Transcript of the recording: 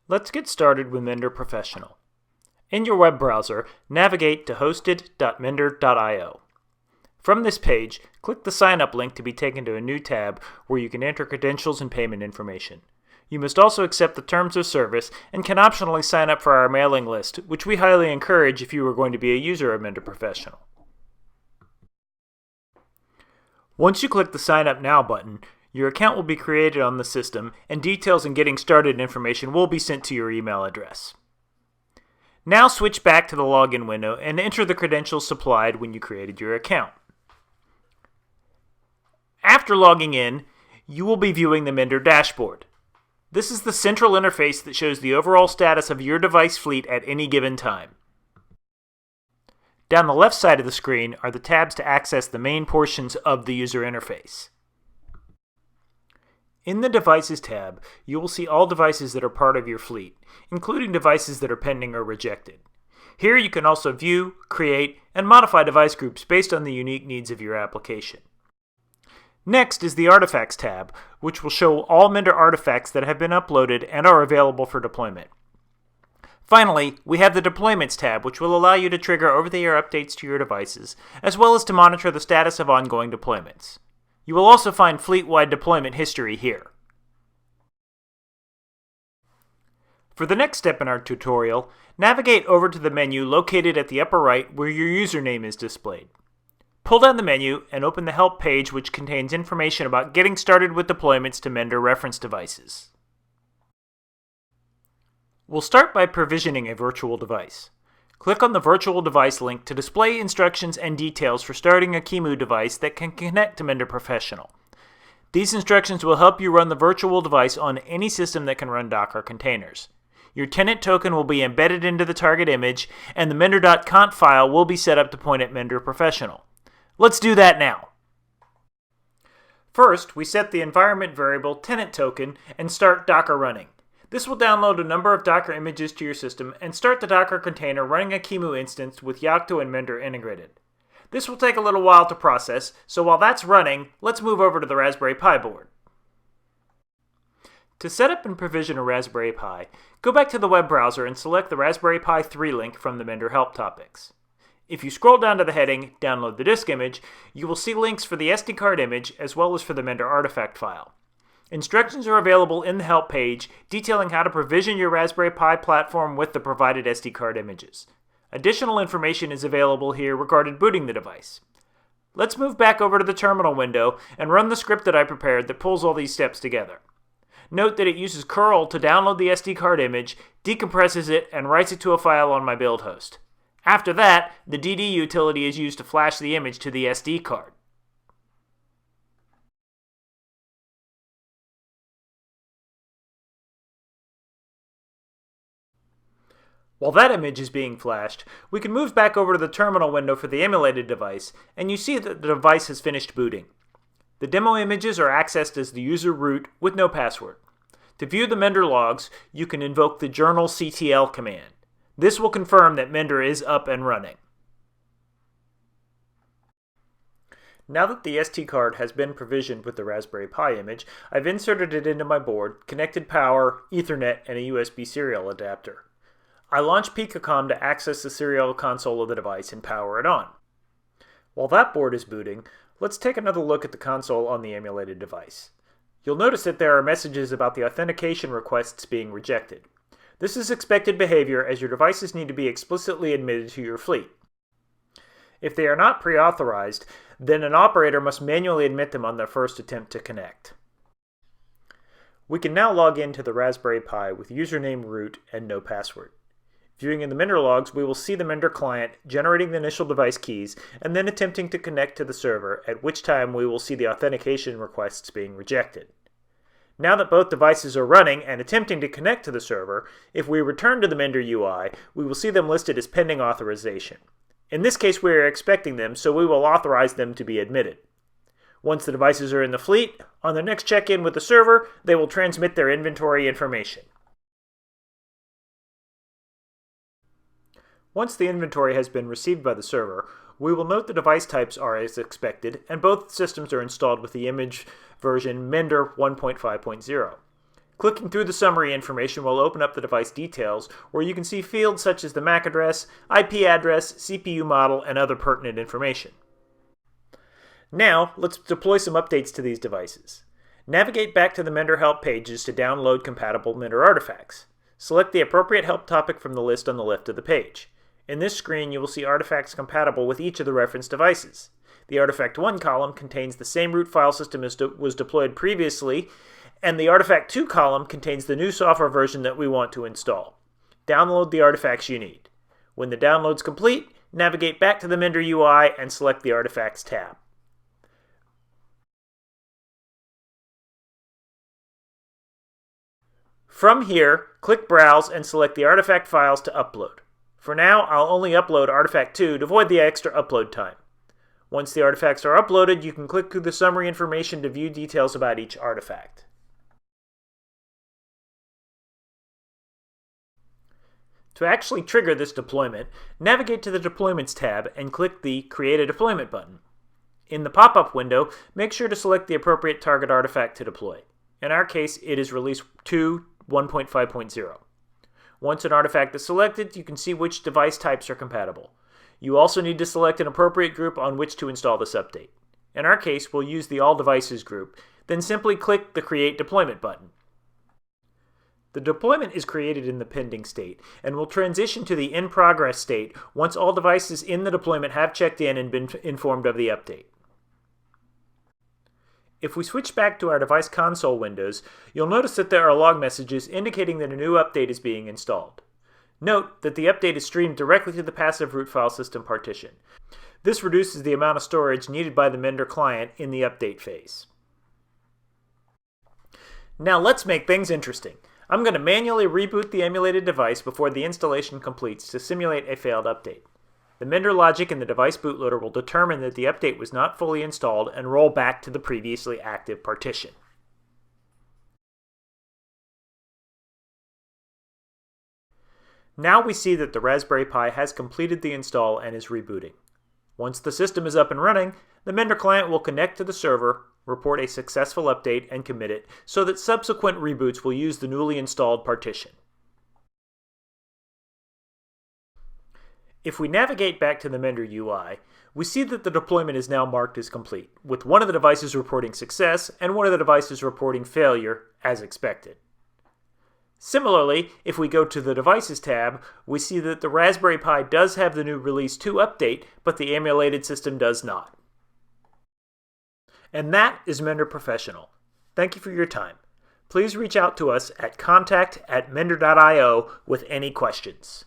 Let's get started with Mender Professional. In your web browser, navigate to hosted.mender.io. From this page, click the Sign Up link to be taken to a new tab where you can enter credentials and payment information. You must also accept the terms of service and can optionally sign up for our mailing list, which we highly encourage if you are going to be a user of Mender Professional. Once you click the Sign Up Now button, your account will be created on the system, and details and getting started information will be sent to your email address. Now switch back to the login window and enter the credentials supplied when you created your account. After logging in, you will be viewing the Mender dashboard. This is the central interface that shows the overall status of your device fleet at any given time. Down the left side of the screen are the tabs to access the main portions of the user interface. In the Devices tab, you will see all devices that are part of your fleet, including devices that are pending or rejected. Here you can also view, create, and modify device groups based on the unique needs of your application. Next is the Artifacts tab, which will show all Mender artifacts that have been uploaded and are available for deployment. Finally, we have the Deployments tab, which will allow you to trigger over-the-air updates to your devices, as well as to monitor the status of ongoing deployments. You will also find fleet-wide deployment history here. For the next step in our tutorial, navigate over to the menu located at the upper right where your username is displayed. Pull down the menu and open the Help page, which contains information about getting started with deployments to Mender reference devices. We'll start by provisioning a virtual device. Click on the Virtual Device link to display instructions and details for starting a QEMU device that can connect to Mender Professional. These instructions will help you run the virtual device on any system that can run Docker containers. Your tenant token will be embedded into the target image, and the mender.conf file will be set up to point at Mender Professional. Let's do that now. First, we set the environment variable tenant token and start Docker running. This will download a number of Docker images to your system and start the Docker container running a QEMU instance with Yocto and Mender integrated. This will take a little while to process, so while that's running, let's move over to the Raspberry Pi board. To set up and provision a Raspberry Pi, go back to the web browser and select the Raspberry Pi 3 link from the Mender Help Topics. If you scroll down to the heading, Download the Disk Image, you will see links for the SD card image as well as for the Mender artifact file. Instructions are available in the Help page detailing how to provision your Raspberry Pi platform with the provided SD card images. Additional information is available here regarding booting the device. Let's move back over to the terminal window and run the script that I prepared that pulls all these steps together. Note that it uses curl to download the SD card image, decompresses it, and writes it to a file on my build host. After that, the DD utility is used to flash the image to the SD card. While that image is being flashed, we can move back over to the terminal window for the emulated device, and you see that the device has finished booting. The demo images are accessed as the user root with no password. To view the Mender logs, you can invoke the journalctl command. This will confirm that Mender is up and running. Now that the SD card has been provisioned with the Raspberry Pi image, I've inserted it into my board, connected power, Ethernet, and a USB serial adapter. I launch Picocom to access the serial console of the device and power it on. While that board is booting, let's take another look at the console on the emulated device. You'll notice that there are messages about the authentication requests being rejected. This is expected behavior as your devices need to be explicitly admitted to your fleet. If they are not pre-authorized, then an operator must manually admit them on their first attempt to connect. We can now log into the Raspberry Pi with username root and no password. Viewing in the Mender logs, we will see the Mender client generating the initial device keys and then attempting to connect to the server, at which time we will see the authentication requests being rejected. Now that both devices are running and attempting to connect to the server, if we return to the Mender UI, we will see them listed as pending authorization. In this case, we are expecting them, so we will authorize them to be admitted. Once the devices are in the fleet, on their next check-in with the server, they will transmit their inventory information. Once the inventory has been received by the server, we will note the device types are as expected, and both systems are installed with the image version Mender 1.5.0. Clicking through the summary information will open up the device details, where you can see fields such as the MAC address, IP address, CPU model, and other pertinent information. Now, let's deploy some updates to these devices. Navigate back to the Mender help pages to download compatible Mender artifacts. Select the appropriate help topic from the list on the left of the page. In this screen, you will see artifacts compatible with each of the reference devices. The Artifact 1 column contains the same root file system as was deployed previously, and the Artifact 2 column contains the new software version that we want to install. Download the artifacts you need. When the download's complete, navigate back to the Mender UI and select the Artifacts tab. From here, click Browse and select the artifact files to upload. For now, I'll only upload Artifact 2 to avoid the extra upload time. Once the artifacts are uploaded, you can click through the summary information to view details about each artifact. To actually trigger this deployment, navigate to the Deployments tab and click the Create a Deployment button. In the pop-up window, make sure to select the appropriate target artifact to deploy. In our case, it is Release 2 1.5.0. Once an artifact is selected, you can see which device types are compatible. You also need to select an appropriate group on which to install this update. In our case, we'll use the All Devices group, then simply click the Create Deployment button. The deployment is created in the pending state and will transition to the in progress state once all devices in the deployment have checked in and been informed of the update. If we switch back to our device console windows, you'll notice that there are log messages indicating that a new update is being installed. Note that the update is streamed directly to the passive root file system partition. This reduces the amount of storage needed by the Mender client in the update phase. Now let's make things interesting. I'm going to manually reboot the emulated device before the installation completes to simulate a failed update. The Mender logic in the device bootloader will determine that the update was not fully installed and roll back to the previously active partition. Now we see that the Raspberry Pi has completed the install and is rebooting. Once the system is up and running, the Mender client will connect to the server, report a successful update, and commit it so that subsequent reboots will use the newly installed partition. If we navigate back to the Mender UI, we see that the deployment is now marked as complete, with one of the devices reporting success and one of the devices reporting failure, as expected. Similarly, if we go to the Devices tab, we see that the Raspberry Pi does have the new Release 2 update, but the emulated system does not. And that is Mender Professional. Thank you for your time. Please reach out to us at contact@mender.io with any questions.